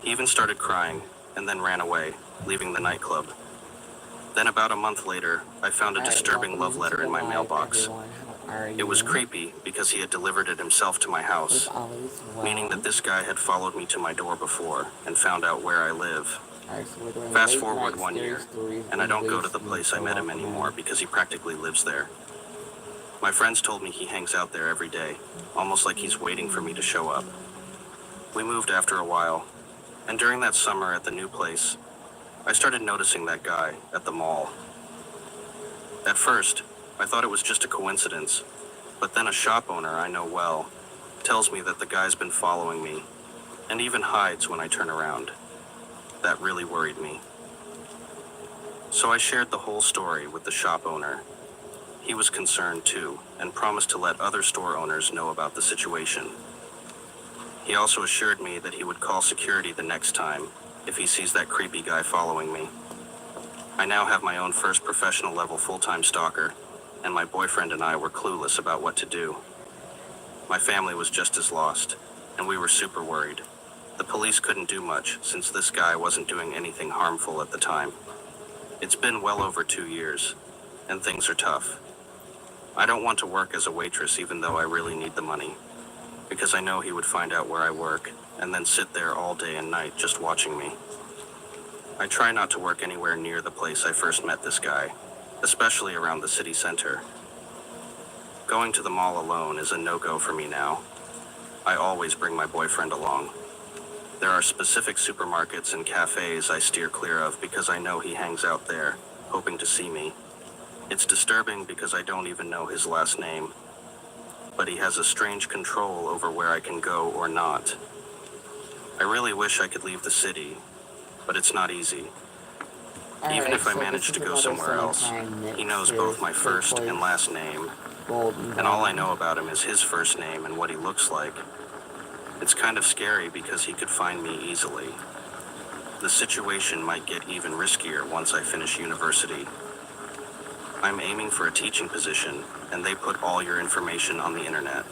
He even started crying and then ran away, leaving the nightclub. Then about a month later, I found a disturbing love letter in my mailbox. It was creepy because he had delivered it himself to my house, meaning that this guy had followed me to my door before and found out where I live. Fast forward 1 year, and I don't go to the place I met him anymore because he practically lives there. My friends told me he hangs out there every day, almost like he's waiting for me to show up. We moved after a while, and during that summer at the new place, I started noticing that guy at the mall. At first, I thought it was just a coincidence, but then a shop owner I know well tells me that the guy's been following me, and even hides when I turn around. That really worried me. So I shared the whole story with the shop owner. He was concerned too, and promised to let other store owners know about the situation. He also assured me that he would call security the next time if he sees that creepy guy following me. I now have my own first professional level full-time stalker, and my boyfriend and I were clueless about what to do. My family was just as lost, and we were super worried. The police couldn't do much since this guy wasn't doing anything harmful at the time. It's been well over 2 years, and things are tough. I don't want to work as a waitress even though I really need the money, because I know he would find out where I work and then sit there all day and night just watching me. I try not to work anywhere near the place I first met this guy, especially around the city center. Going to the mall alone is a no-go for me now. I always bring my boyfriend along. There are specific supermarkets and cafes I steer clear of because I know he hangs out there, hoping to see me. It's disturbing because I don't even know his last name, but he has a strange control over where I can go or not. I really wish I could leave the city, but it's not easy. Even if I manage to go somewhere else, he knows both my first and last name, and all I know about him is his first name and what he looks like. It's kind of scary because he could find me easily. The situation might get even riskier once I finish university. I'm aiming for a teaching position, and they put all your information on the internet.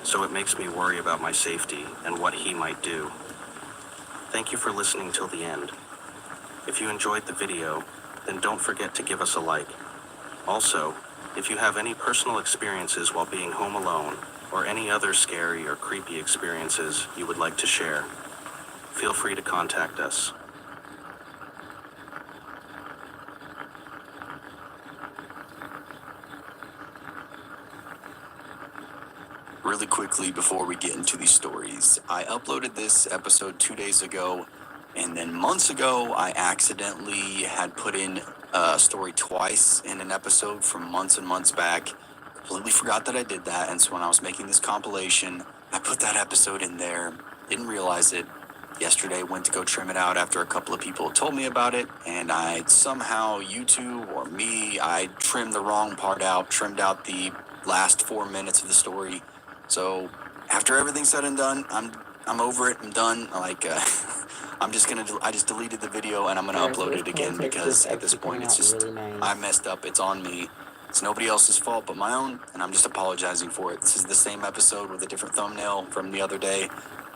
So it makes me worry about my safety and what he might do. Thank you for listening till the end. If you enjoyed the video, then don't forget to give us a like. Also, if you have any personal experiences while being home alone, or any other scary or creepy experiences you would like to share, feel free to contact us. Really quickly before we get into these stories, I uploaded this episode 2 days ago, and then months ago I accidentally had put in a story twice in an episode from months and months back. Completely forgot that I did that, and so when I was making this compilation, I put that episode in there, didn't realize it. Yesterday went to go trim it out after a couple of people told me about it, and I somehow, YouTube or me, I trimmed the wrong part out, trimmed out the last 4 minutes of the story. So after everything's said and done, I'm over it. I'm done. I just deleted the video and I'm gonna upload it again because at this point it's just I messed up. It's on me. It's nobody else's fault but my own, and I'm just apologizing for it. This is the same episode with a different thumbnail from the other day.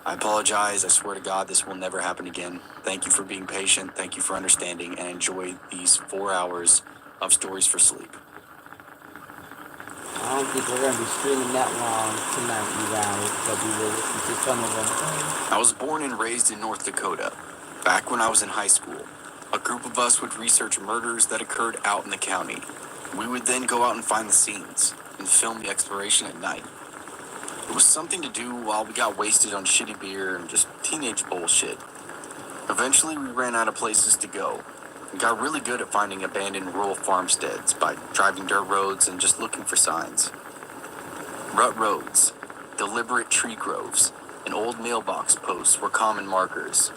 I apologize. I swear to God, this will never happen again. Thank you for being patient. Thank you for understanding, and enjoy these 4 hours of stories for sleep. I don't think we're going to be streaming that long tonight, you guys, but we will listen to some of them. I was born and raised in North Dakota. Back when I was in high school, a group of us would research murders that occurred out in the county. We would then go out and find the scenes and film the exploration at night. It was something to do while we got wasted on shitty beer and just teenage bullshit. Eventually, we ran out of places to go and got really good at finding abandoned rural farmsteads by driving dirt roads and just looking for signs. Rut roads, deliberate tree groves, and old mailbox posts were common markers.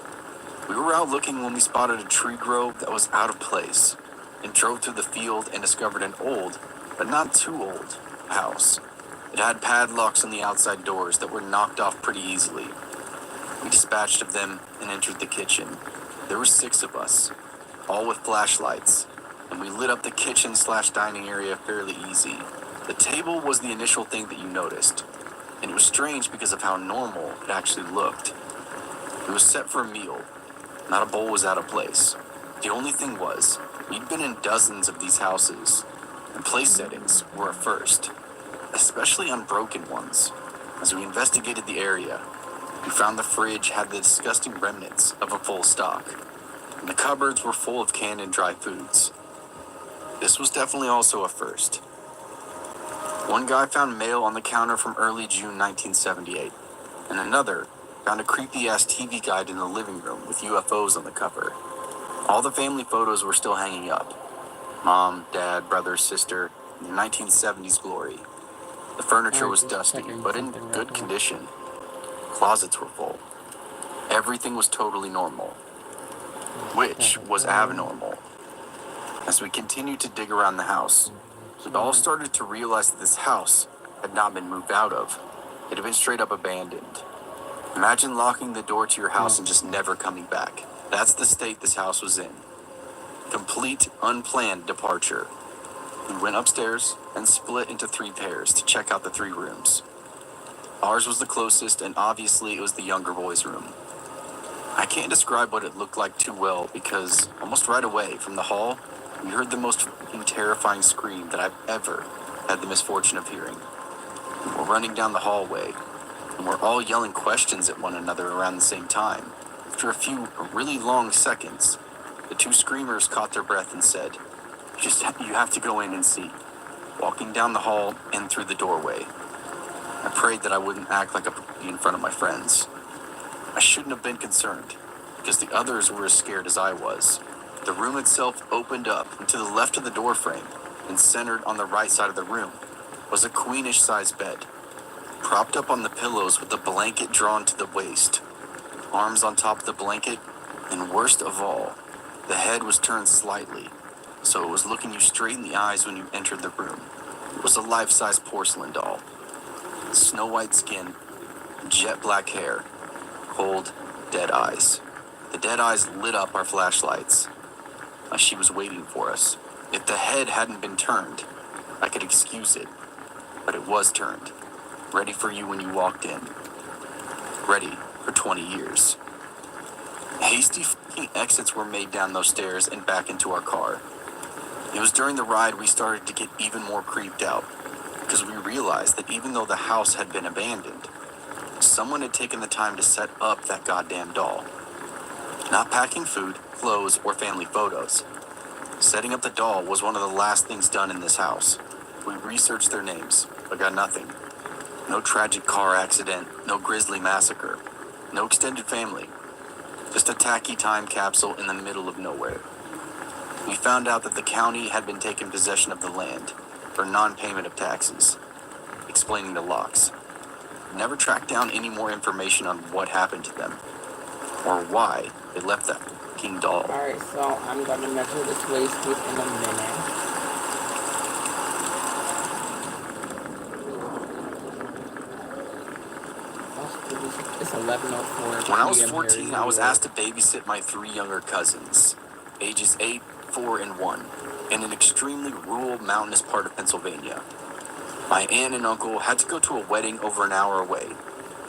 We were out looking when we spotted a tree grove that was out of place and drove through the field and discovered an old, but not too old, house. It had padlocks on the outside doors that were knocked off pretty easily. We dispatched of them and entered the kitchen. There were 6 of us, all with flashlights, and we lit up the kitchen/dining area fairly easy. The table was the initial thing that you noticed, and it was strange because of how normal it actually looked. It was set for a meal. Not a bowl was out of place. The only thing was, we'd been in dozens of these houses, and place settings were a first, especially unbroken ones. As we investigated the area, we found the fridge had the disgusting remnants of a full stock, and the cupboards were full of canned and dry foods. This was definitely also a first. One guy found mail on the counter from early June 1978, and another found a creepy-ass TV guide in the living room with UFOs on the cover. All the family photos were still hanging up. Mom, dad, brother, sister, in the 1970s glory. The furniture was dusty, but in good condition. Closets were full. Everything was totally normal, which was abnormal. As we continued to dig around the house, we all started to realize that this house had not been moved out of. It had been straight up abandoned. Imagine locking the door to your house and just never coming back. That's the state this house was in. Complete, unplanned departure. We went upstairs and split into 3 pairs to check out the 3 rooms. Ours was the closest, and obviously it was the younger boy's room. I can't describe what it looked like too well because almost right away from the hall, we heard the most terrifying scream that I've ever had the misfortune of hearing. We're running down the hallway, and we're all yelling questions at one another around the same time. After a few really long seconds, the 2 screamers caught their breath and said, you have to go in and see. Walking down the hall and through the doorway. I prayed that I wouldn't act like a pussy in front of my friends. I shouldn't have been concerned, because the others were as scared as I was. The room itself opened up, and to the left of the doorframe, and centered on the right side of the room, was a queenish-sized bed, propped up on the pillows with a blanket drawn to the waist, arms on top of the blanket, and worst of all, the head was turned slightly, so it was looking you straight in the eyes when you entered the room. It was a life-size porcelain doll. Snow white skin, jet black hair, cold, dead eyes. The dead eyes lit up our flashlights. She was waiting for us. If the head hadn't been turned, I could excuse it, but it was turned, ready for you when you walked in. Ready for 20 years. Hasty fucking exits were made down those stairs and back into our car. It was during the ride we started to get even more creeped out, because we realized that even though the house had been abandoned, someone had taken the time to set up that goddamn doll. Not packing food, clothes, or family photos. Setting up the doll was one of the last things done in this house. We researched their names, but got nothing. No tragic car accident, no grisly massacre, no extended family. Just a tacky time capsule in the middle of nowhere. We found out that the county had been taking possession of the land for non-payment of taxes, explaining the locks. Never tracked down any more information on what happened to them, or why they left that fucking doll. Alright, so I'm gonna measure this waistbead in a minute. It's 11:04. When I was 14, I was asked to babysit my 3 younger cousins, ages 8, 4, and 1, in an extremely rural, mountainous part of Pennsylvania. My aunt and uncle had to go to a wedding over an hour away,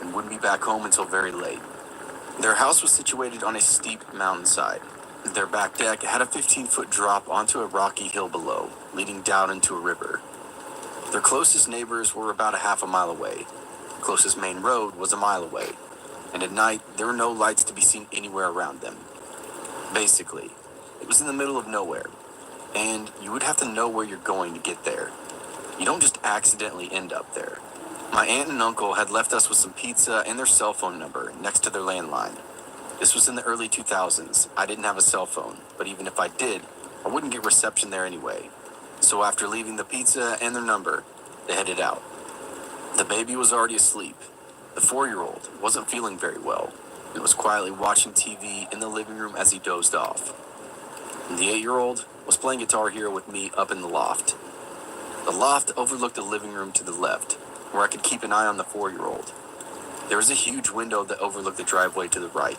and wouldn't be back home until very late. Their house was situated on a steep mountainside. Their back deck had a 15-foot drop onto a rocky hill below, leading down into a river. Their closest neighbors were about a half a mile away. The closest main road was a mile away, and at night there were no lights to be seen anywhere around them. Basically, it was in the middle of nowhere, and you would have to know where you're going to get there. You don't just accidentally end up there. My aunt and uncle had left us with some pizza and their cell phone number next to their landline. This was in the early 2000s. I didn't have a cell phone, but even if I did, I wouldn't get reception there anyway. So after leaving the pizza and their number, they headed out. The baby was already asleep. The 4-year-old wasn't feeling very well and was quietly watching TV in the living room as he dozed off. And the 8-year-old was playing Guitar Hero with me up in the loft. The loft overlooked the living room to the left, where I could keep an eye on the 4-year-old. There was a huge window that overlooked the driveway to the right.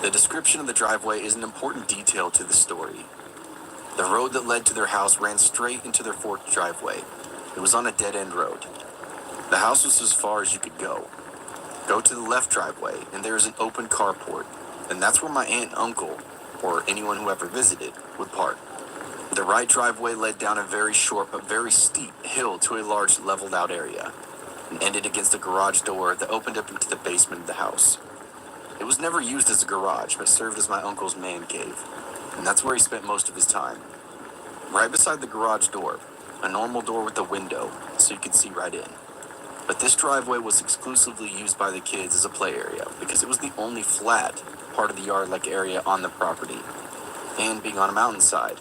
The description of the driveway is an important detail to the story. The road that led to their house ran straight into their forked driveway. It was on a dead-end road. The house was as far as you could go. Go to the left driveway, and there is an open carport, and that's where my aunt and uncle, or anyone who ever visited, would park. The right driveway led down a very short but very steep hill to a large leveled out area, and ended against a garage door that opened up into the basement of the house. It was never used as a garage, but served as my uncle's man cave, and that's where he spent most of his time. Right beside the garage door, a normal door with a window, so you could see right in. But this driveway was exclusively used by the kids as a play area, because it was the only flat part of the yard-like area on the property. And being on a mountainside,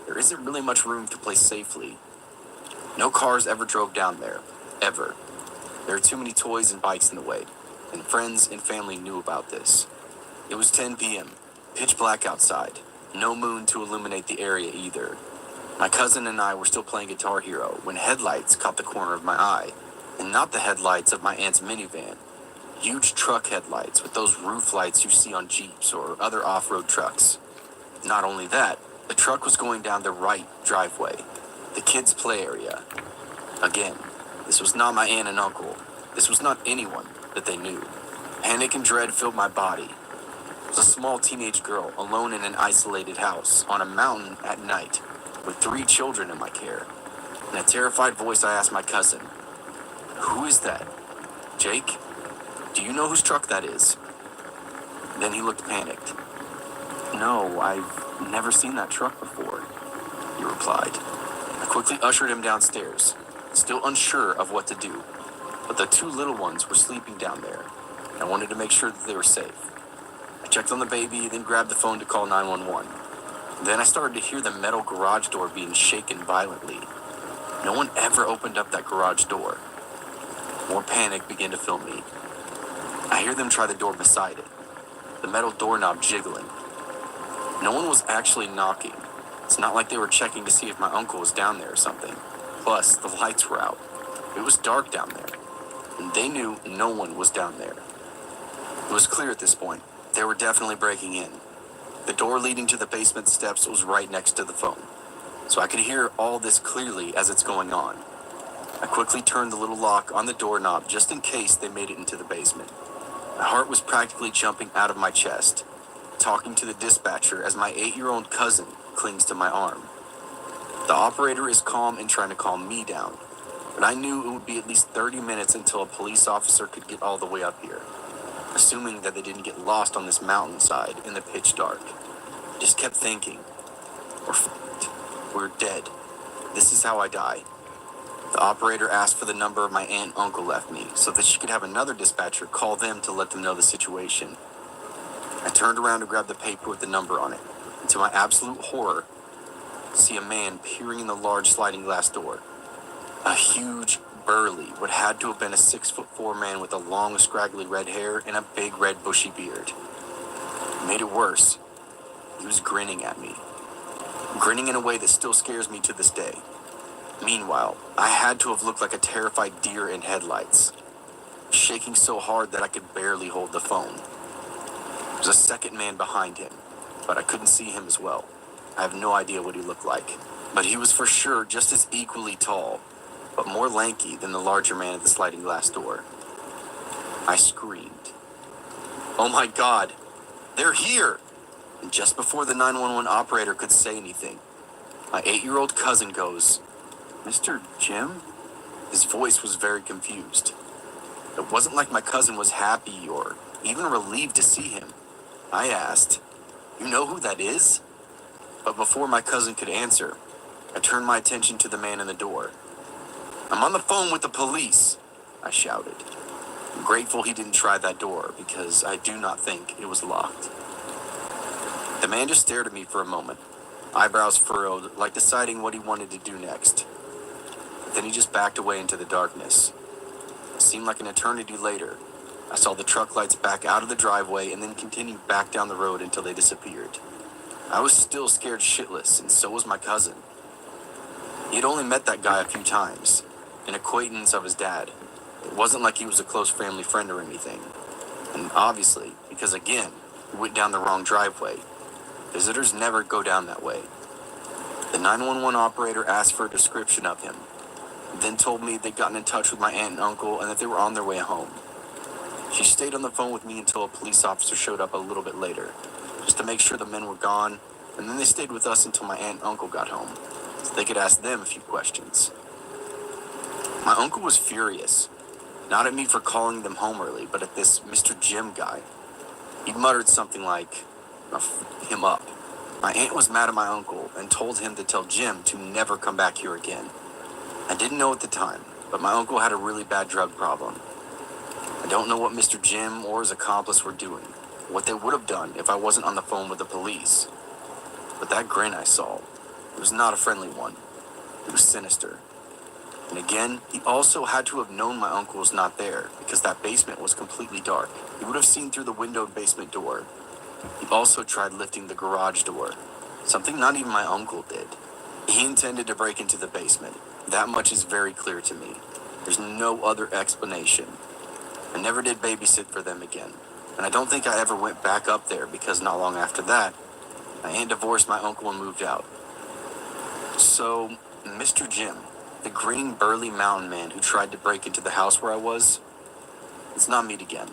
there isn't really much room to play safely. No cars ever drove down there, ever. There are too many toys and bikes in the way, and friends and family knew about this. It was 10 p.m., pitch black outside, no moon to illuminate the area either. My cousin and I were still playing Guitar Hero when headlights caught the corner of my eye, and not the headlights of my aunt's minivan. Huge truck headlights with those roof lights you see on Jeeps or other off-road trucks. Not only that, the truck was going down the right driveway, the kids' play area. Again, this was not my aunt and uncle. This was not anyone that they knew. Panic and dread filled my body. I was a small teenage girl alone in an isolated house on a mountain at night with 3 children in my care. In a terrified voice, I asked my cousin, "Who is that? Jake? Do you know whose truck that is?" Then he looked panicked. "No, I've never seen that truck before," he replied. I quickly ushered him downstairs, still unsure of what to do. But the 2 little ones were sleeping down there, and I wanted to make sure that they were safe. I checked on the baby, then grabbed the phone to call 911. Then I started to hear the metal garage door being shaken violently. No one ever opened up that garage door. More panic began to fill me. I hear them try the door beside it, the metal doorknob jiggling. No one was actually knocking. It's not like they were checking to see if my uncle was down there or something. Plus, the lights were out. It was dark down there, and they knew no one was down there. It was clear at this point. They were definitely breaking in. The door leading to the basement steps was right next to the phone, so I could hear all this clearly as it's going on. I quickly turned the little lock on the doorknob just in case they made it into the basement. My heart was practically jumping out of my chest, talking to the dispatcher as my 8-year-old cousin clings to my arm. The operator is calm and trying to calm me down, but I knew it would be at least 30 minutes until a police officer could get all the way up here, assuming that they didn't get lost on this mountainside in the pitch dark. I just kept thinking, we're f***ed. We're dead. This is how I die. The operator asked for the number my aunt and uncle left me so that she could have another dispatcher call them to let them know the situation. I turned around to grab the paper with the number on it, and to my absolute horror, see a man peering in the large sliding glass door. A huge, burly, what had to have been a 6'4" man with a long, scraggly red hair and a big red bushy beard. It made it worse. He was grinning at me. Grinning in a way that still scares me to this day. Meanwhile, I had to have looked like a terrified deer in headlights, shaking so hard that I could barely hold the phone. There was a second man behind him, but I couldn't see him as well. I have no idea what he looked like, but he was for sure just as equally tall, but more lanky than the larger man at the sliding glass door. I screamed, "Oh my God, they're here!" And just before the 911 operator could say anything, my 8-year-old cousin goes, "Mr. Jim?" His voice was very confused. It wasn't like my cousin was happy or even relieved to see him. I asked, "You know who that is?" But before my cousin could answer, I turned my attention to the man in the door. "I'm on the phone with the police," I shouted. I'm grateful he didn't try that door because I do not think it was locked. The man just stared at me for a moment, eyebrows furrowed, like deciding what he wanted to do next. Then he just backed away into the darkness. It seemed like an eternity later. I saw the truck lights back out of the driveway and then continued back down the road until they disappeared. I was still scared shitless, and so was my cousin. He had only met that guy a few times, an acquaintance of his dad. It wasn't like he was a close family friend or anything. And obviously, because again, we went down the wrong driveway. Visitors never go down that way. The 911 operator asked for a description of him, then told me they'd gotten in touch with my aunt and uncle and that they were on their way home. She stayed on the phone with me until a police officer showed up a little bit later, just to make sure the men were gone, and then they stayed with us until my aunt and uncle got home, so they could ask them a few questions. My uncle was furious, not at me for calling them home early, but at this Mr. Jim guy. He muttered something like, him up. My aunt was mad at my uncle and told him to tell Jim to never come back here again. I didn't know at the time, but my uncle had a really bad drug problem. I don't know what Mr. Jim or his accomplice were doing, what they would have done if I wasn't on the phone with the police. But that grin I saw, it was not a friendly one. It was sinister. And again, he also had to have known my uncle was not there, because that basement was completely dark. He would have seen through the windowed basement door. He also tried lifting the garage door, something not even my uncle did. He intended to break into the basement. That much is very clear to me. There's no other explanation. I never did babysit for them again, and I don't think I ever went back up there because not long after that, my aunt divorced my uncle and moved out. So, Mr. Jim, the grinning burly mountain man who tried to break into the house where I was, let's not meet again.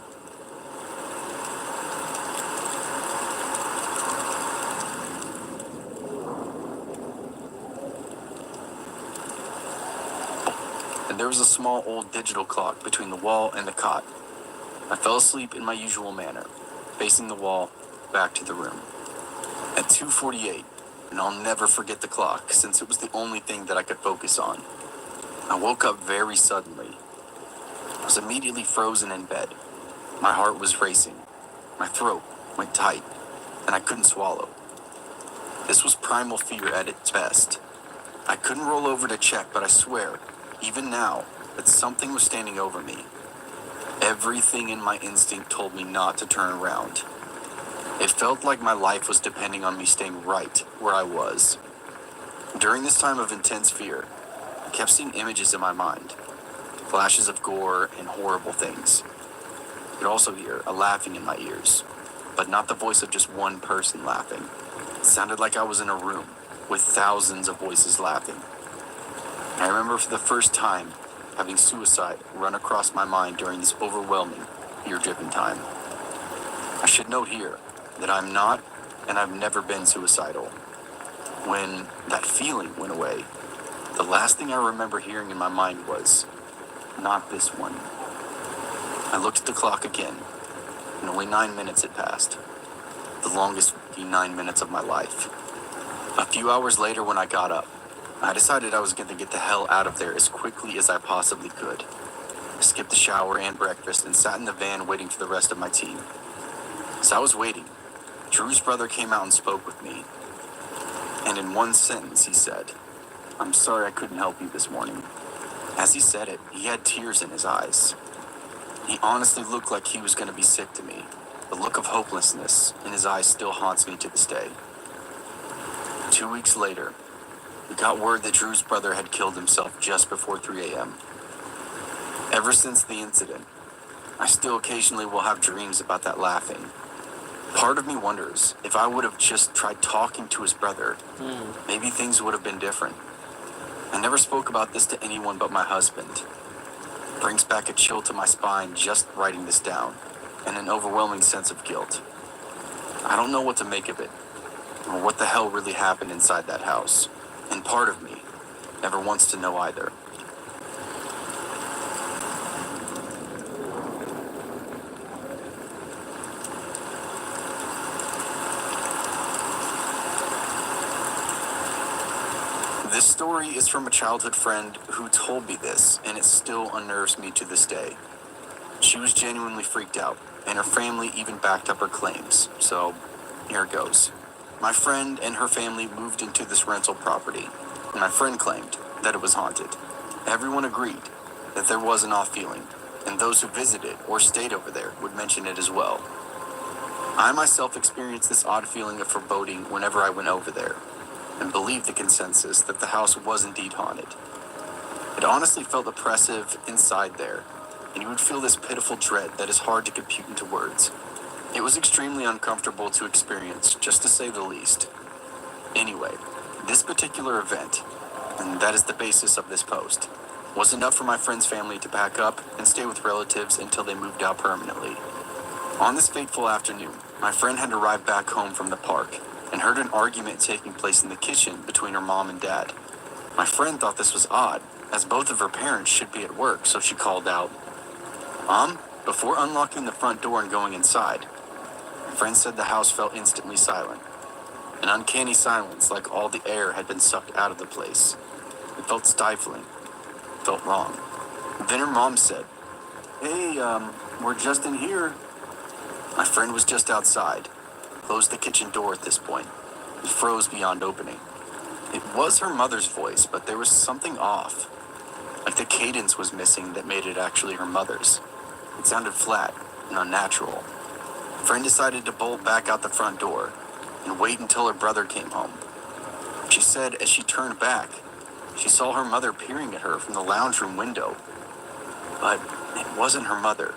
And there was a small old digital clock between the wall and the cot. I fell asleep in my usual manner, facing the wall, back to the room. At 2:48, and I'll never forget the clock since it was the only thing that I could focus on, I woke up very suddenly. I was immediately frozen in bed. My heart was racing. My throat went tight, and I couldn't swallow. This was primal fear at its best. I couldn't roll over to check, but I swear, even now, that something was standing over me. Everything in my instinct told me not to turn around. It felt like my life was depending on me staying right where I was. During this time of intense fear, I kept seeing images in my mind, flashes of gore and horrible things. I could also hear a laughing in my ears, but not the voice of just one person laughing. It sounded like I was in a room with thousands of voices laughing. I remember for the first time having suicide run across my mind during this overwhelming, fear-driven time. I should note here that I'm not, and I've never been suicidal. When that feeling went away, the last thing I remember hearing in my mind was, not this one. I looked at the clock again, and only 9 minutes had passed. The longest 9 minutes of my life. A few hours later when I got up, I decided I was going to get the hell out of there as quickly as I possibly could. I skipped the shower and breakfast and sat in the van waiting for the rest of my team. As I was waiting, Drew's brother came out and spoke with me. And in one sentence he said, "I'm sorry I couldn't help you this morning." As he said it, he had tears in his eyes. He honestly looked like he was going to be sick to me. The look of hopelessness in his eyes still haunts me to this day. 2 weeks later, we got word that Drew's brother had killed himself just before 3 a.m. Ever since the incident, I still occasionally will have dreams about that laughing. Part of me wonders if I would have just tried talking to his brother, maybe things would have been different. I never spoke about this to anyone but my husband. It brings back a chill to my spine just writing this down, and an overwhelming sense of guilt. I don't know what to make of it, or what the hell really happened inside that house, and part of me never wants to know either. This story is from a childhood friend who told me this, and it still unnerves me to this day. She was genuinely freaked out, and her family even backed up her claims, so here it goes. My friend and her family moved into this rental property, and my friend claimed that it was haunted. Everyone agreed that there was an off feeling, and those who visited or stayed over there would mention it as well. I myself experienced this odd feeling of foreboding whenever I went over there, and believed the consensus that the house was indeed haunted. It honestly felt oppressive inside there, and you would feel this pitiful dread that is hard to compute into words. It was extremely uncomfortable to experience, just to say the least. Anyway, this particular event, and that is the basis of this post, was enough for my friend's family to pack up and stay with relatives until they moved out permanently. On this fateful afternoon, my friend had arrived back home from the park and heard an argument taking place in the kitchen between her mom and dad. My friend thought this was odd, as both of her parents should be at work, so she called out, "Mom?" Before unlocking the front door and going inside. My friend said the house felt instantly silent. An uncanny silence, like all the air had been sucked out of the place. It felt stifling. It felt wrong. Then her mom said, "Hey, we're just in here." My friend was just outside, closed the kitchen door at this point. It froze beyond opening. It was her mother's voice, but there was something off. Like the cadence was missing that made it actually her mother's. It sounded flat and unnatural. Friend decided to bolt back out the front door and wait until her brother came home. She said as she turned back, she saw her mother peering at her from the lounge room window. But it wasn't her mother.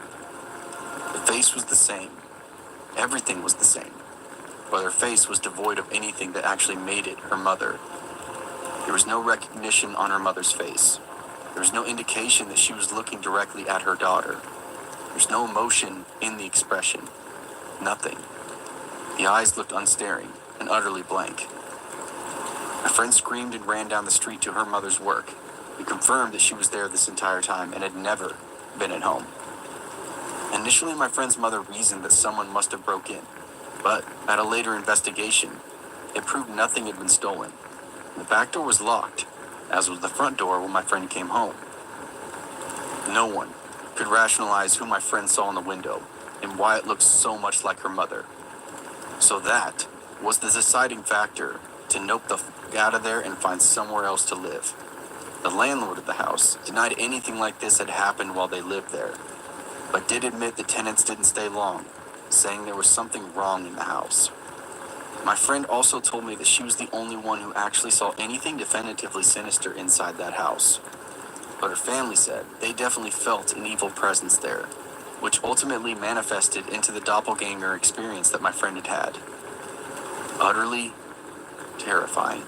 The face was the same. Everything was the same. But her face was devoid of anything that actually made it her mother. There was no recognition on her mother's face. There was no indication that she was looking directly at her daughter. There's no emotion in the expression. Nothing. The eyes looked unstaring and utterly blank. My friend screamed and ran down the street to her mother's work and confirmed that she was there this entire time and had never been at home. Initially, my friend's mother reasoned that someone must have broke in, but at a later investigation, it proved nothing had been stolen. The back door was locked, as was the front door when my friend came home. No one could rationalize who my friend saw in the window and why it looked so much like her mother. So that was the deciding factor to nope the f*** out of there and find somewhere else to live. The landlord of the house denied anything like this had happened while they lived there, but did admit the tenants didn't stay long, saying there was something wrong in the house. My friend also told me that she was the only one who actually saw anything definitively sinister inside that house. But her family said they definitely felt an evil presence there, which ultimately manifested into the doppelganger experience that my friend had had. Utterly terrifying.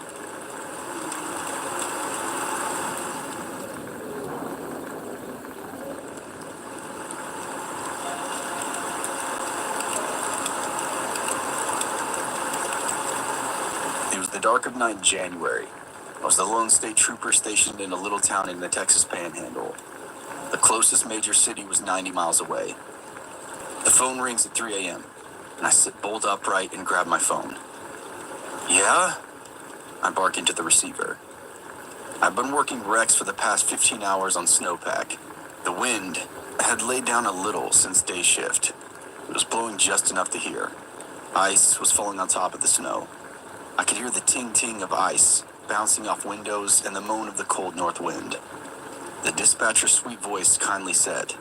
It was the dark of night in January. I was the lone state trooper stationed in a little town in the Texas Panhandle. The closest major city was 90 miles away. The phone rings at 3 a.m., and I sit bolt upright and grab my phone. "Yeah?" I bark into the receiver. I've been working Rex for the past 15 hours on snowpack. The wind had laid down a little since day shift. It was blowing just enough to hear. Ice was falling on top of the snow. I could hear the ting-ting of ice bouncing off windows and the moan of the cold north wind. The dispatcher's sweet voice kindly said,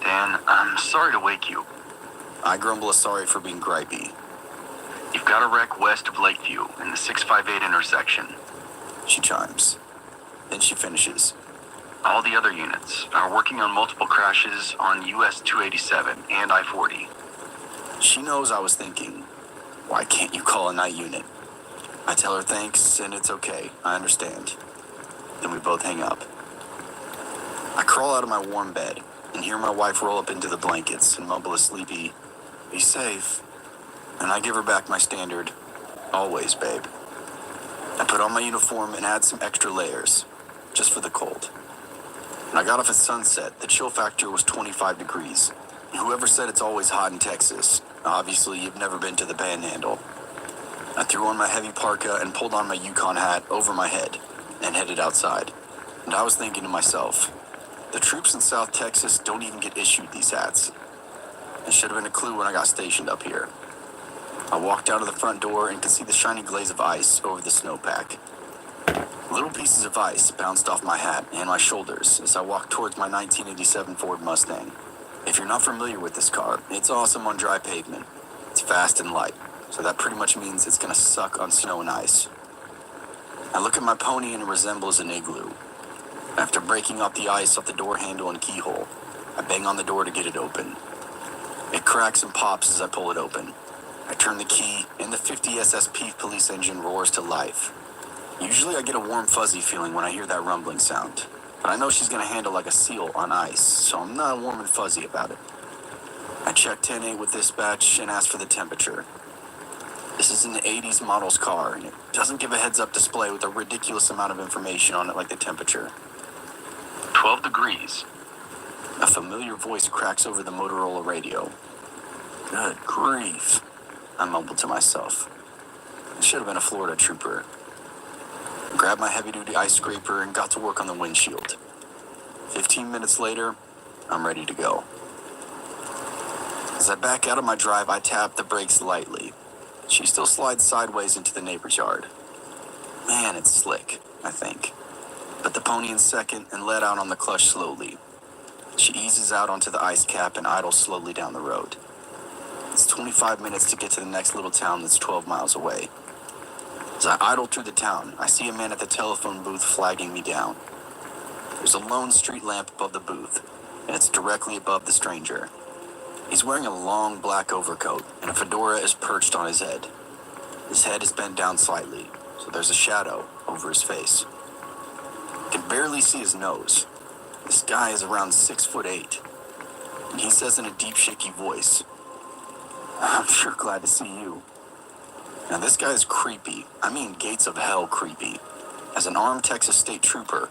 "Dan, I'm sorry to wake you." I grumble a sorry for being gripey. "You've got a wreck west of Lakeview in the 658 intersection," she chimes. Then she finishes, "All the other units are working on multiple crashes on US 287 and I-40. She knows I was thinking, why can't you call a night unit? I tell her thanks and it's okay, I understand. Then we both hang up. I crawl out of my warm bed and hear my wife roll up into the blankets and mumble a sleepy, "Be safe." And I give her back my standard, "Always, babe." I put on my uniform and add some extra layers, just for the cold. When I got off at sunset, the chill factor was 25 degrees. Whoever said it's always hot in Texas, obviously you've never been to the Panhandle. I threw on my heavy parka and pulled on my Yukon hat over my head and headed outside. And I was thinking to myself, the troops in South Texas don't even get issued these hats. It should have been a clue when I got stationed up here. I walked out of the front door and could see the shiny glaze of ice over the snowpack. Little pieces of ice bounced off my hat and my shoulders as I walked towards my 1987 Ford Mustang. If you're not familiar with this car, it's awesome on dry pavement. It's fast and light, so that pretty much means it's gonna suck on snow and ice. I look at my pony and it resembles an igloo. After breaking up the ice off the door handle and keyhole, I bang on the door to get it open. It cracks and pops as I pull it open. I turn the key and the 50 SSP police engine roars to life. Usually I get a warm fuzzy feeling when I hear that rumbling sound, but I know she's gonna handle like a seal on ice, so I'm not warm and fuzzy about it. I checked 10-8 with dispatch and asked for the temperature. This is an 80s model's car, and it doesn't give a heads-up display with a ridiculous amount of information on it like the temperature. 12 degrees. A familiar voice cracks over the Motorola radio. Good grief, I mumbled to myself. It should have been a Florida trooper. I grabbed my heavy-duty ice scraper and got to work on the windshield. 15 minutes later, I'm ready to go. As I back out of my drive, I tap the brakes lightly. She still slides sideways into the neighbor's yard. Man, it's slick, I think. Put the pony in second and let out on the clutch slowly. She eases out onto the ice cap and idles slowly down the road. It's 25 minutes to get to the next little town that's 12 miles away. As I idle through the town, I see a man at the telephone booth flagging me down. There's a lone street lamp above the booth, and it's directly above the stranger. He's wearing a long black overcoat, and a fedora is perched on his head. His head is bent down slightly, so there's a shadow over his face. I can barely see his nose. This guy is around 6'8", and he says in a deep, shaky voice, "I'm sure glad to see you." Now this guy is creepy. I mean gates of hell creepy. As an armed Texas state trooper.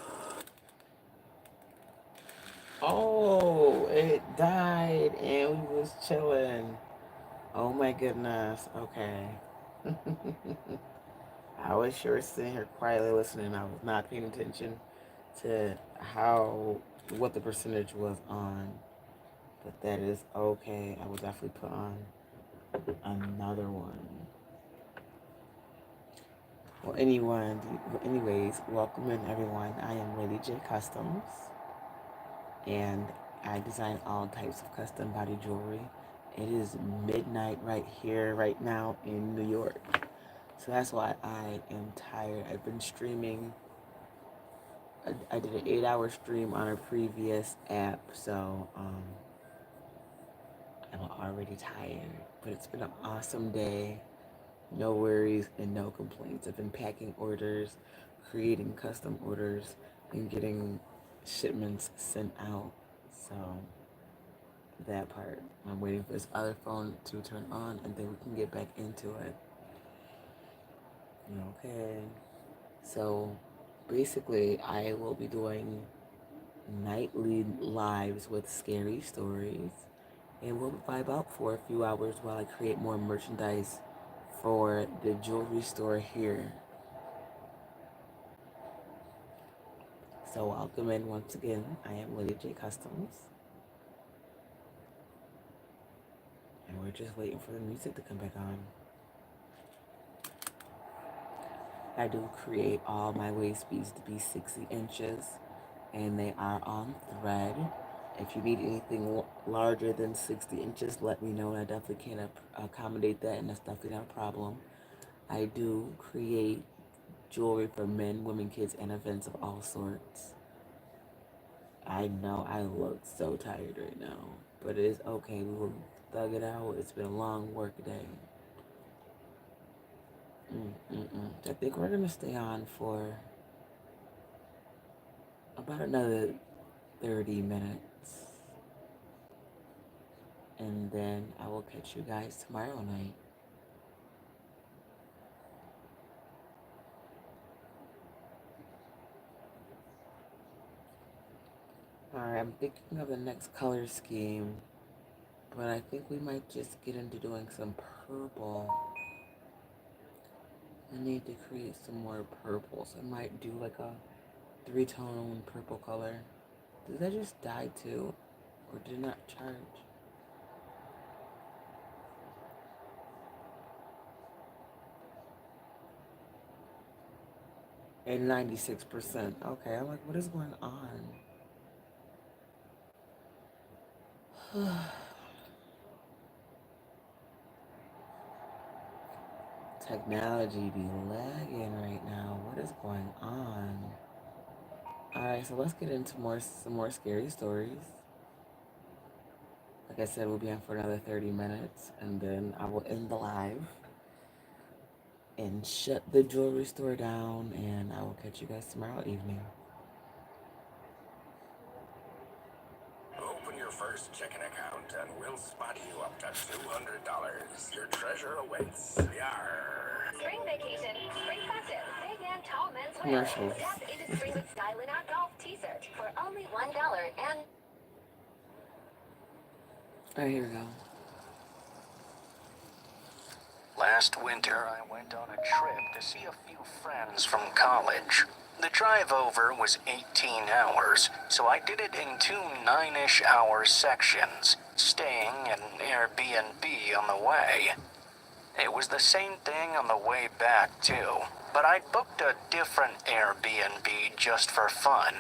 Oh, it died and we was chilling. Oh my goodness. Okay. I was sure sitting here quietly listening. I was not paying attention to what the percentage was on. But that is okay. I will definitely put on another one. Well, anyways, welcome in everyone. I am Lady J Customs, and I design all types of custom body jewelry. It is midnight right here, right now in New York. So that's why I am tired. I've been streaming. I did an 8-hour stream on a previous app, so I'm already tired. But it's been an awesome day. No worries and no complaints. I've been packing orders, creating custom orders, and getting shipments sent out. So that part. I'm waiting for this other phone to turn on and then we can get back into it. Okay. So basically I will be doing nightly lives with scary stories. And we'll vibe out for a few hours while I create more merchandise for the jewelry store here. So welcome in once again. I am Lady J Customs. And we're just waiting for the music to come back on. I do create all my waist beads to be 60 inches. And they are on thread. If you need anything larger than 60 inches, let me know. I definitely can accommodate that, and that's definitely not a problem. I do create jewelry for men, women, kids, and events of all sorts. I know I look so tired right now, but it is okay. We will thug it out. It's been a long work day. I think we're gonna stay on for about another 30 minutes. And then I will catch you guys tomorrow night. Alright, I'm thinking of the next color scheme, but I think we might just get into doing some purple. I need to create some more purples. I might do like a 3-tone purple color. Did that just die too? Or did it not charge? At 96%. Okay, I'm like, what is going on? Technology be lagging right now. What is going on? Alright, so let's get into some more scary stories. Like I said, we'll be on for another 30 minutes, and then I will end the live and shut the jewelry store down, and I will catch you guys tomorrow evening. $200. Your treasure awaits. Yarr. Spring vacation. Spring fashion. Big and tall men's wear. Commercials. Step into spring with style in our golf t-shirt for only $1 and... Oh, here we go. Last winter, I went on a trip to see a few friends from college. The drive over was 18 hours, so I did it in two 9-ish hour sections, staying at an Airbnb on the way. It was the same thing on the way back, too, but I booked a different Airbnb just for fun.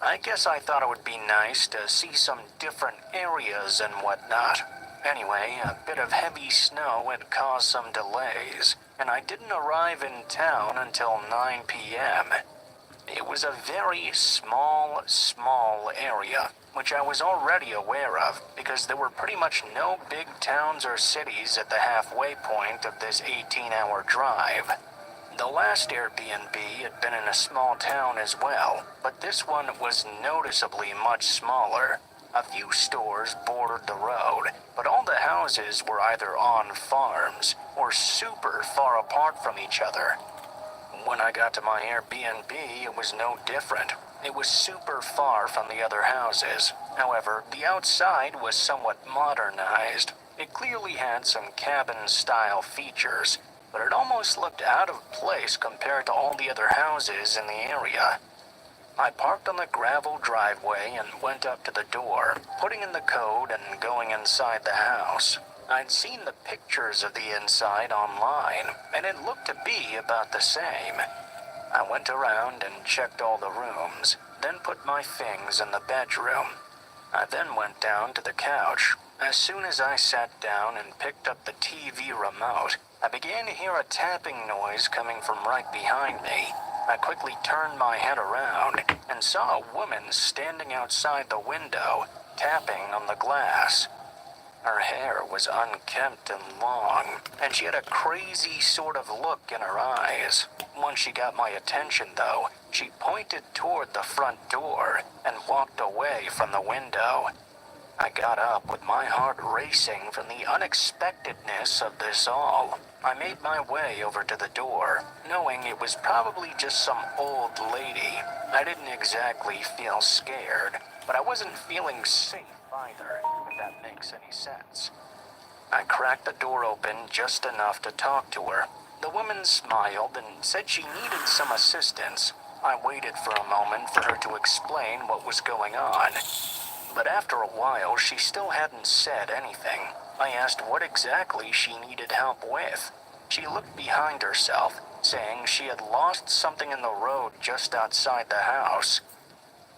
I guess I thought it would be nice to see some different areas and whatnot. Anyway, a bit of heavy snow had caused some delays, and I didn't arrive in town until 9 p.m. It was a very small area, which I was already aware of because there were pretty much no big towns or cities at the halfway point of this 18-hour drive. The last Airbnb had been in a small town as well, but this one was noticeably much smaller. A few stores bordered the road, but all the houses were either on farms or super far apart from each other. When I got to my Airbnb, it was no different. It was super far from the other houses. However, the outside was somewhat modernized. It clearly had some cabin-style features, but it almost looked out of place compared to all the other houses in the area. I parked on the gravel driveway and went up to the door, putting in the code and going inside the house. I'd seen the pictures of the inside online, and it looked to be about the same. I went around and checked all the rooms, then put my things in the bedroom. I then went down to the couch. As soon as I sat down and picked up the TV remote, I began to hear a tapping noise coming from right behind me. I quickly turned my head around and saw a woman standing outside the window, tapping on the glass. Her hair was unkempt and long, and she had a crazy sort of look in her eyes. Once she got my attention, though, she pointed toward the front door and walked away from the window. I got up with my heart racing from the unexpectedness of this all. I made my way over to the door, knowing it was probably just some old lady. I didn't exactly feel scared, but I wasn't feeling safe either, if that makes any sense. I cracked the door open just enough to talk to her. The woman smiled and said she needed some assistance. I waited for a moment for her to explain what was going on. But after a while, she still hadn't said anything. I asked what exactly she needed help with. She looked behind herself, saying she had lost something in the road just outside the house.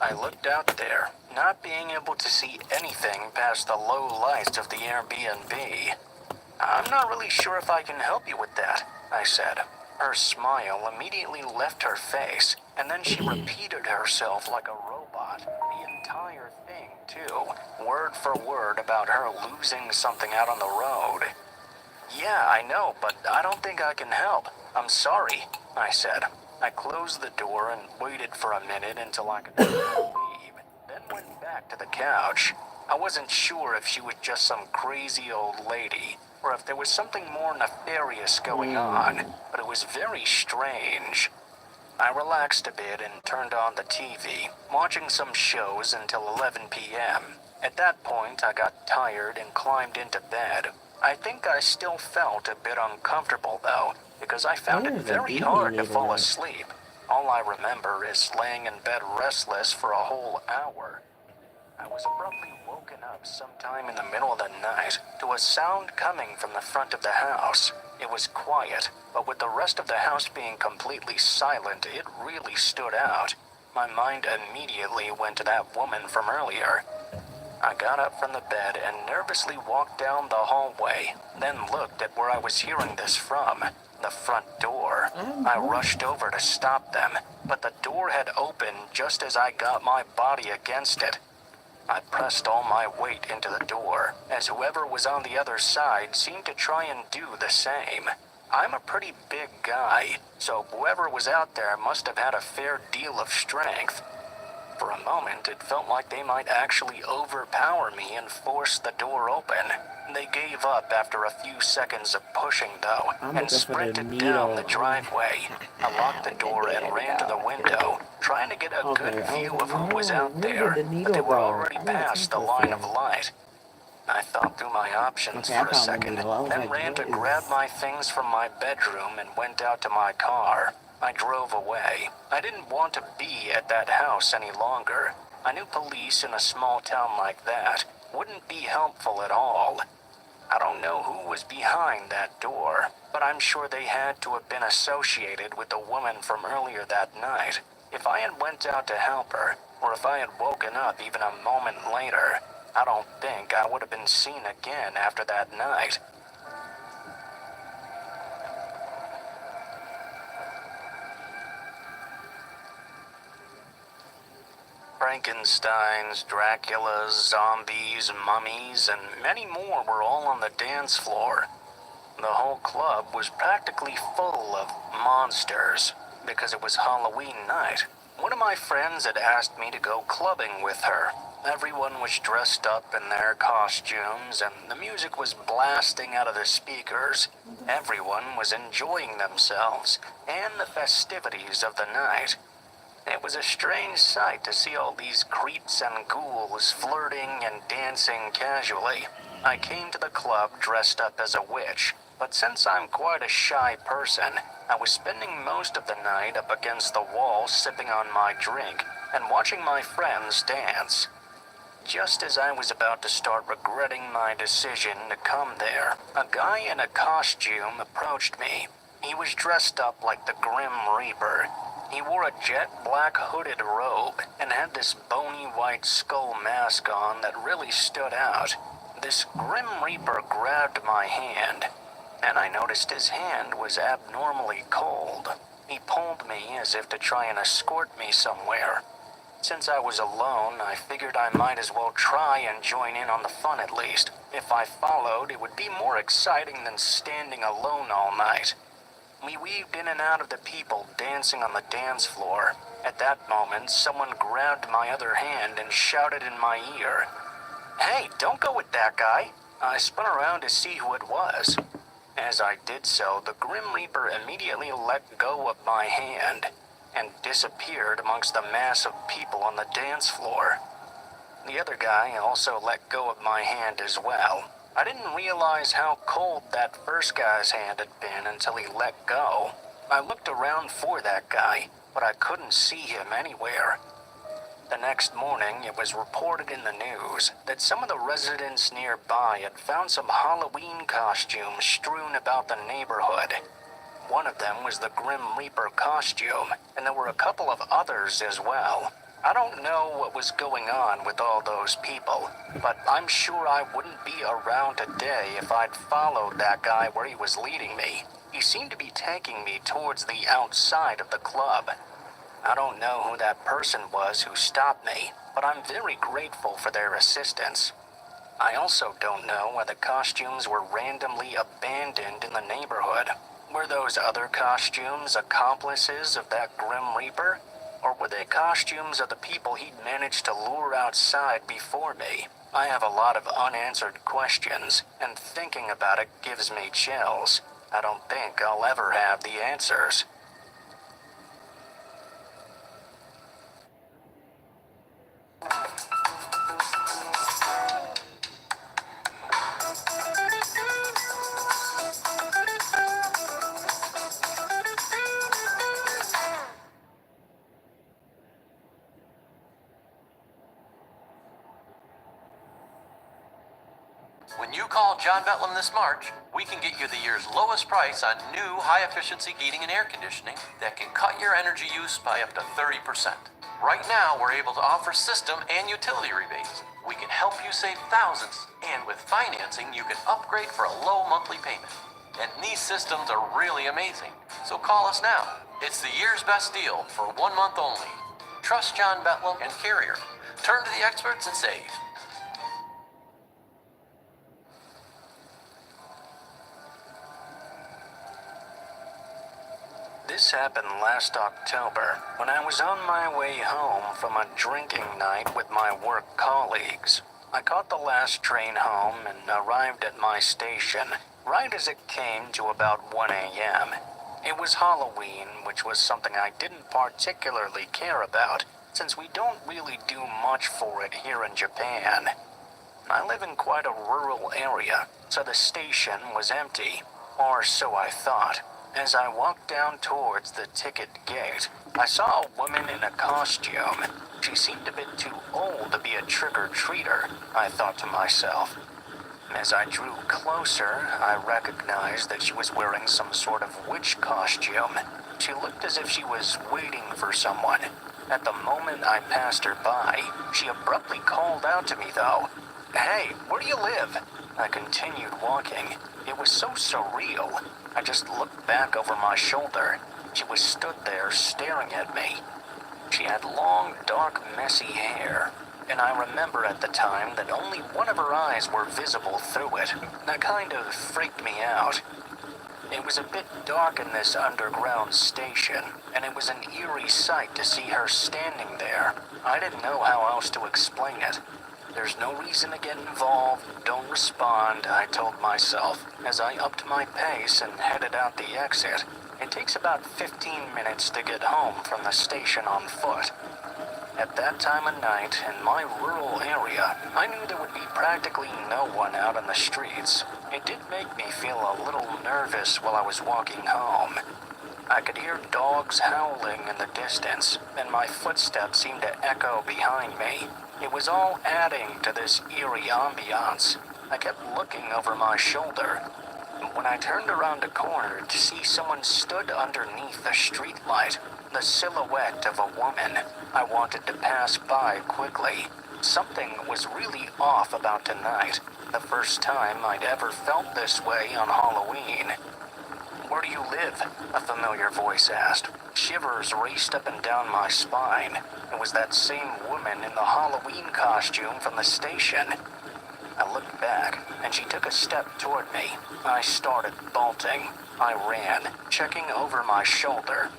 I looked out there, not being able to see anything past the low lights of the Airbnb. "I'm not really sure if I can help you with that," I said. Her smile immediately left her face, and then she repeated herself like a robot. The entire thing, too, word for word about her losing something out on the road. "Yeah, I know, but I don't think I can help. I'm sorry," I said. I closed the door and waited for a minute until I could leave, then went back to the couch. I wasn't sure if she was just some crazy old lady, or if there was something more nefarious going on, but it was very strange. I relaxed a bit and turned on the TV, watching some shows until 11 p.m. At that point, I got tired and climbed into bed. I think I still felt a bit uncomfortable, though, because I found it very hard to fall asleep. All I remember is laying in bed restless for a whole hour. I was abruptly woken up sometime in the middle of the night to a sound coming from the front of the house. It was quiet, but with the rest of the house being completely silent, it really stood out. My mind immediately went to that woman from earlier. I got up from the bed and nervously walked down the hallway, then looked at where I was hearing this from, the front door. I rushed over to stop them, but the door had opened just as I got my body against it. I pressed all my weight into the door, as whoever was on the other side seemed to try and do the same. I'm a pretty big guy, so whoever was out there must have had a fair deal of strength. For a moment, it felt like they might actually overpower me and force the door open. They gave up after a few seconds of pushing, though, I'm and looking for the sprinted needle. down the driveway. I locked the door and ran to the window, trying to get a good Okay, view of who was out where there, did the but needle they were go? already I gotta past the take this line here. of light. I thought through my options Okay, I for a found the second, needle. I was then like, ran to what grab is... my things from my bedroom and went out to my car. I drove away. I didn't want to be at that house any longer. I knew police in a small town like that wouldn't be helpful at all. I don't know who was behind that door, but I'm sure they had to have been associated with the woman from earlier that night. If I had went out to help her, or if I had woken up even a moment later, I don't think I would have been seen again after that night. Frankensteins, Draculas, zombies, mummies, and many more were all on the dance floor. The whole club was practically full of monsters because it was Halloween night. One of my friends had asked me to go clubbing with her. Everyone was dressed up in their costumes and the music was blasting out of the speakers. Everyone was enjoying themselves and the festivities of the night. It was a strange sight to see all these creeps and ghouls flirting and dancing casually. I came to the club dressed up as a witch, but since I'm quite a shy person, I was spending most of the night up against the wall sipping on my drink and watching my friends dance. Just as I was about to start regretting my decision to come there, a guy in a costume approached me. He was dressed up like the Grim Reaper. He wore a jet black hooded robe and had this bony white skull mask on that really stood out. This Grim Reaper grabbed my hand, and I noticed his hand was abnormally cold. He pulled me as if to try and escort me somewhere. Since I was alone, I figured I might as well try and join in on the fun at least. If I followed, it would be more exciting than standing alone all night. We weaved in and out of the people dancing on the dance floor. At that moment, someone grabbed my other hand and shouted in my ear, "Hey, don't go with that guy." I spun around to see who it was. As I did so, the Grim Reaper immediately let go of my hand and disappeared amongst the mass of people on the dance floor. The other guy also let go of my hand as well. I didn't realize how cold that first guy's hand had been until he let go. I looked around for that guy, but I couldn't see him anywhere. The next morning, it was reported in the news that some of the residents nearby had found some Halloween costumes strewn about the neighborhood. One of them was the Grim Reaper costume, and there were a couple of others as well. I don't know what was going on with all those people, but I'm sure I wouldn't be around today if I'd followed that guy where he was leading me. He seemed to be taking me towards the outside of the club. I don't know who that person was who stopped me, but I'm very grateful for their assistance. I also don't know why the costumes were randomly abandoned in the neighborhood. Were those other costumes accomplices of that Grim Reaper? Or were they costumes of the people he'd managed to lure outside before me? I have a lot of unanswered questions, and thinking about it gives me chills. I don't think I'll ever have the answers. When you call John Betlam this March, we can get you the year's lowest price on new high-efficiency heating and air conditioning that can cut your energy use by up to 30%. Right now, we're able to offer system and utility rebates. We can help you save thousands, and with financing, you can upgrade for a low monthly payment. And these systems are really amazing, so call us now. It's the year's best deal for 1 month only. Trust John Betlam and Carrier. Turn to the experts and save. This happened last October when I was on my way home from a drinking night with my work colleagues. I caught the last train home and arrived at my station right as it came to about 1 a.m. It was Halloween, which was something I didn't particularly care about, since we don't really do much for it here in Japan. I live in quite a rural area, so the station was empty, or so I thought. As I walked down towards the ticket gate, I saw a woman in a costume. She seemed a bit too old to be a trick-or-treater, I thought to myself. As I drew closer, I recognized that she was wearing some sort of witch costume. She looked as if she was waiting for someone. At the moment I passed her by, she abruptly called out to me, though. "Hey, where do you live?" I continued walking. It was so surreal. I just looked back over my shoulder. She was stood there staring at me. She had long, dark, messy hair, and I remember at the time that only one of her eyes were visible through it. That kind of freaked me out. It was a bit dark in this underground station, and it was an eerie sight to see her standing there. I didn't know how else to explain it. There's no reason to get involved, don't respond, I told myself, as I upped my pace and headed out the exit. It takes about 15 minutes to get home from the station on foot. At that time of night, in my rural area, I knew there would be practically no one out on the streets. It did make me feel a little nervous while I was walking home. I could hear dogs howling in the distance, and my footsteps seemed to echo behind me. It was all adding to this eerie ambiance. I kept looking over my shoulder. When I turned around a corner to see someone stood underneath a streetlight, the silhouette of a woman, I wanted to pass by quickly. Something was really off about tonight. The first time I'd ever felt this way on Halloween. "Where do you live?" a familiar voice asked. Shivers raced up and down my spine. It was that same woman in the Halloween costume from the station. I looked back, and she took a step toward me. I started bolting. I ran, checking over my shoulder.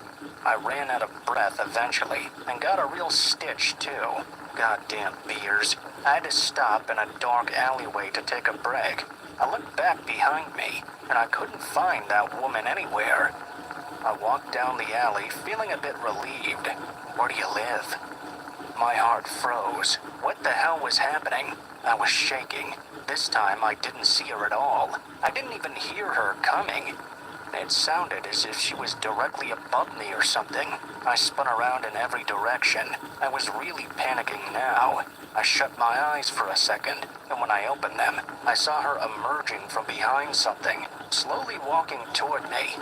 I ran out of breath eventually, and got a real stitch, too. Goddamn beers. I had to stop in a dark alleyway to take a break. I looked back behind me, and I couldn't find that woman anywhere. I walked down the alley, feeling a bit relieved. "Where do you live?" My heart froze. What the hell was happening? I was shaking. This time I didn't see her at all. I didn't even hear her coming. It sounded as if she was directly above me or something. I spun around in every direction. I was really panicking now. I shut my eyes for a second, and when I opened them, I saw her emerging from behind something, slowly walking toward me.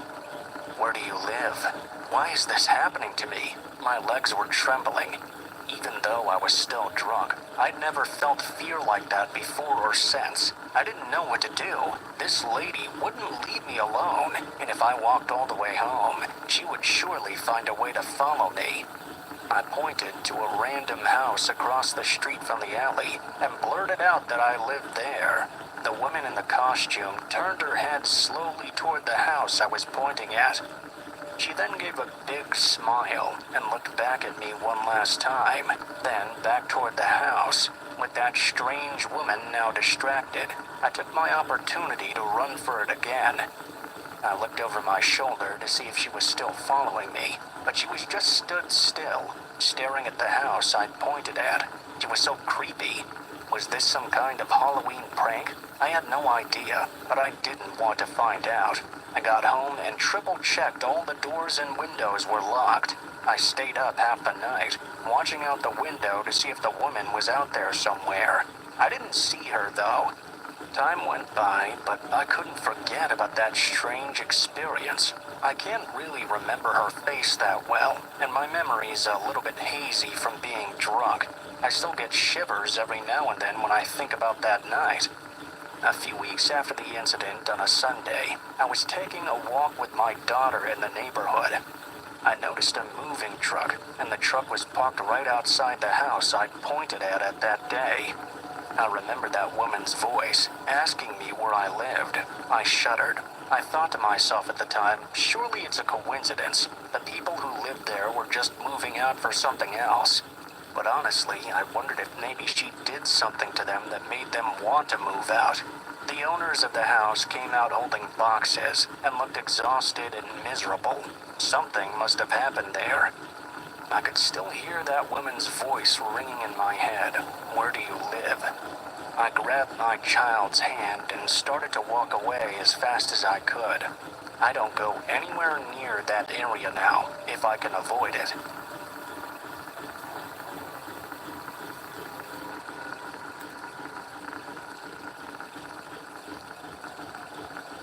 "Where do you live? Why is this happening to me?" My legs were trembling. Even though I was still drunk, I'd never felt fear like that before or since. I didn't know what to do. This lady wouldn't leave me alone, and if I walked all the way home, she would surely find a way to follow me. I pointed to a random house across the street from the alley and blurted out that I lived there. The woman in the costume turned her head slowly toward the house I was pointing at. She then gave a big smile and looked back at me one last time, then back toward the house. With that strange woman now distracted, I took my opportunity to run for it again. I looked over my shoulder to see if she was still following me, but she was just stood still, staring at the house I'd pointed at. She was so creepy. Was this some kind of Halloween prank? I had no idea, but I didn't want to find out. I got home and triple-checked all the doors and windows were locked. I stayed up half the night, watching out the window to see if the woman was out there somewhere. I didn't see her, though. Time went by, but I couldn't forget about that strange experience. I can't really remember her face that well, and my memory's a little bit hazy from being drunk. I still get shivers every now and then when I think about that night. A few weeks after the incident on a Sunday, I was taking a walk with my daughter in the neighborhood. I noticed a moving truck, and the truck was parked right outside the house I'd pointed at that day. I remember that woman's voice, asking me where I lived. I shuddered. I thought to myself at the time, surely it's a coincidence. The people who lived there were just moving out for something else. But honestly, I wondered if maybe she did something to them that made them want to move out. The owners of the house came out holding boxes and looked exhausted and miserable. Something must have happened there. I could still hear that woman's voice ringing in my head. Where do you live? I grabbed my child's hand and started to walk away as fast as I could. I don't go anywhere near that area now, if I can avoid it.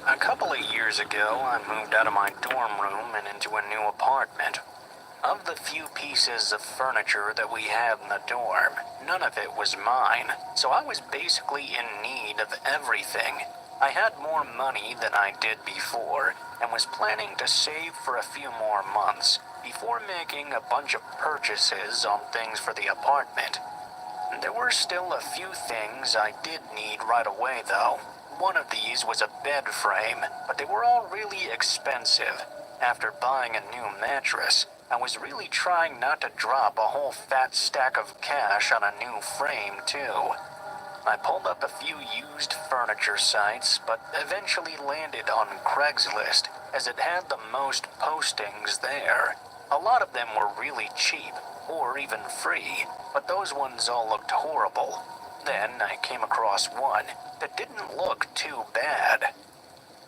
A couple of years ago, I moved out of my dorm room and into a new apartment. Of the few pieces of furniture that we had in the dorm, none of it was mine, so I was basically in need of everything. I had more money than I did before, and was planning to save for a few more months before making a bunch of purchases on things for the apartment. There were still a few things I did need right away, though. One of these was a bed frame, but they were all really expensive. After buying a new mattress, I was really trying not to drop a whole fat stack of cash on a new frame, too. I pulled up a few used furniture sites, but eventually landed on Craigslist, as it had the most postings there. A lot of them were really cheap, or even free, but those ones all looked horrible. Then I came across one that didn't look too bad.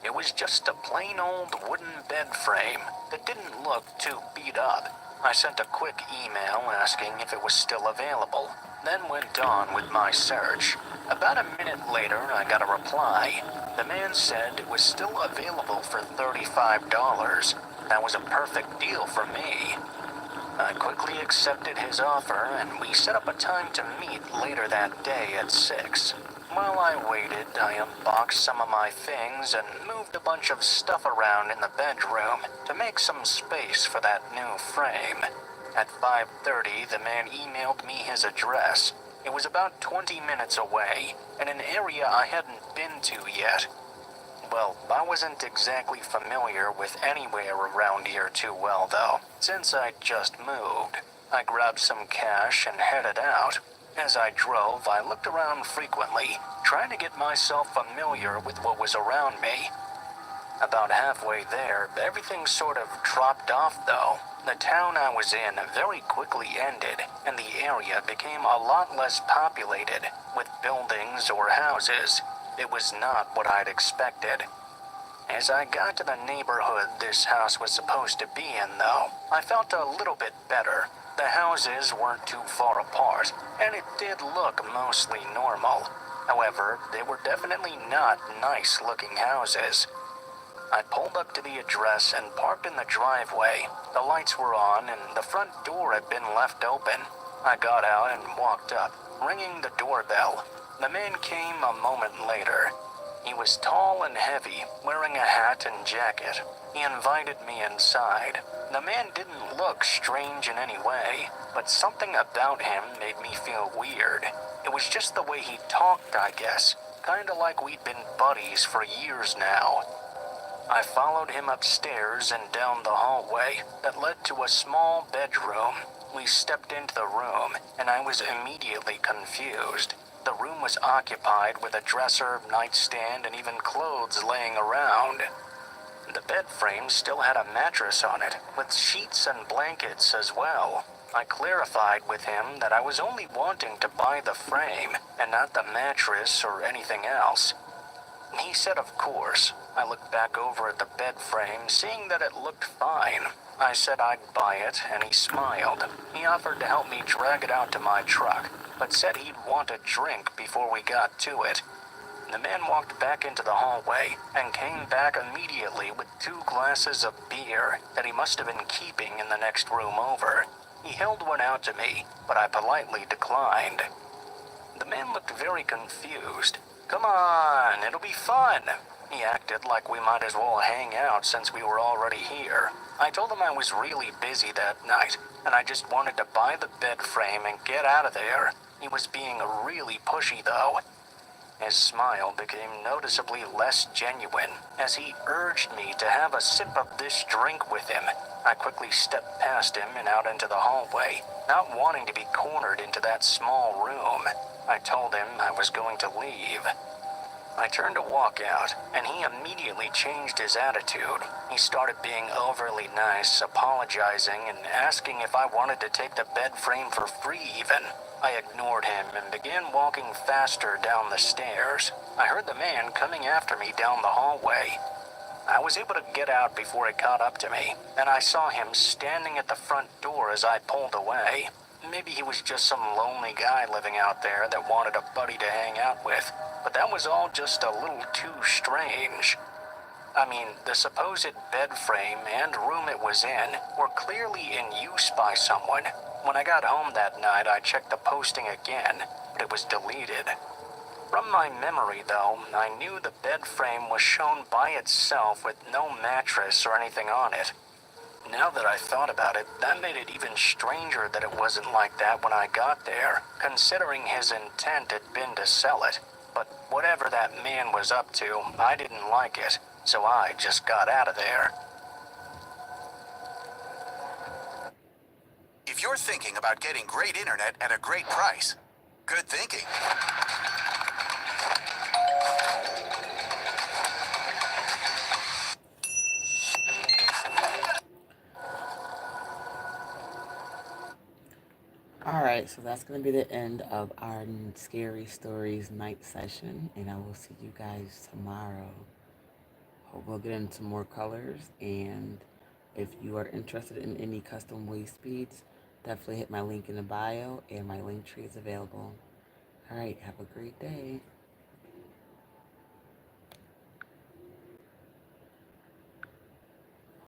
It was just a plain old wooden bed frame that didn't look too beat up. I sent a quick email asking if it was still available, then went on with my search. About a minute later, I got a reply. The man said it was still available for $35. That was a perfect deal for me. I quickly accepted his offer, and we set up a time to meet later that day at 6. While I waited, I unboxed some of my things and moved a bunch of stuff around in the bedroom to make some space for that new frame. At 5:30, the man emailed me his address. It was about 20 minutes away, in an area I hadn't been to yet. Well, I wasn't exactly familiar with anywhere around here too well, though, since I'd just moved. I grabbed some cash and headed out. As I drove, I looked around frequently, trying to get myself familiar with what was around me. About halfway there, everything sort of dropped off, though. The town I was in very quickly ended, and the area became a lot less populated, with buildings or houses. It was not what I'd expected. As I got to the neighborhood this house was supposed to be in, though, I felt a little bit better. The houses weren't too far apart, and it did look mostly normal. However, they were definitely not nice-looking houses. I pulled up to the address and parked in the driveway. The lights were on, and the front door had been left open. I got out and walked up, ringing the doorbell. The man came a moment later. He was tall and heavy, wearing a hat and jacket. He invited me inside. The man didn't look strange in any way, but something about him made me feel weird. It was just the way he talked, I guess. Kinda like we'd been buddies for years now. I followed him upstairs and down the hallway that led to a small bedroom. We stepped into the room, and I was immediately confused. The room was occupied with a dresser, nightstand, and even clothes laying around. The bed frame still had a mattress on it, with sheets and blankets as well. I clarified with him that I was only wanting to buy the frame, and not the mattress or anything else. He said of course. I looked back over at the bed frame, seeing that it looked fine. I said I'd buy it, and he smiled. He offered to help me drag it out to my truck, but said he'd want a drink before we got to it. The man walked back into the hallway and came back immediately with 2 glasses of beer that he must have been keeping in the next room over. He held one out to me, but I politely declined. The man looked very confused. "Come on, it'll be fun." He acted like we might as well hang out since we were already here. I told him I was really busy that night, and I just wanted to buy the bed frame and get out of there. He was being really pushy, though. His smile became noticeably less genuine as he urged me to have a sip of this drink with him. I quickly stepped past him and out into the hallway, not wanting to be cornered into that small room. I told him I was going to leave. I turned to walk out, and he immediately changed his attitude. He started being overly nice, apologizing, and asking if I wanted to take the bed frame for free even. I ignored him and began walking faster down the stairs. I heard the man coming after me down the hallway. I was able to get out before he caught up to me, and I saw him standing at the front door as I pulled away. Maybe he was just some lonely guy living out there that wanted a buddy to hang out with, but that was all just a little too strange. I mean, the supposed bed frame and room it was in were clearly in use by someone. When I got home that night, I checked the posting again, but it was deleted. From my memory, though, I knew the bed frame was shown by itself with no mattress or anything on it. Now that I thought about it, that made it even stranger that it wasn't like that when I got there, considering his intent had been to sell it. But whatever that man was up to, I didn't like it, so I just got out of there. If you're thinking about getting great internet at a great price, good thinking. Alright, so that's going to be the end of our Scary Stories night session, and I will see you guys tomorrow. Hope we'll get into more colors, and if you are interested in any custom waist beads, definitely hit my link in the bio, and my link tree is available. Alright, have a great day.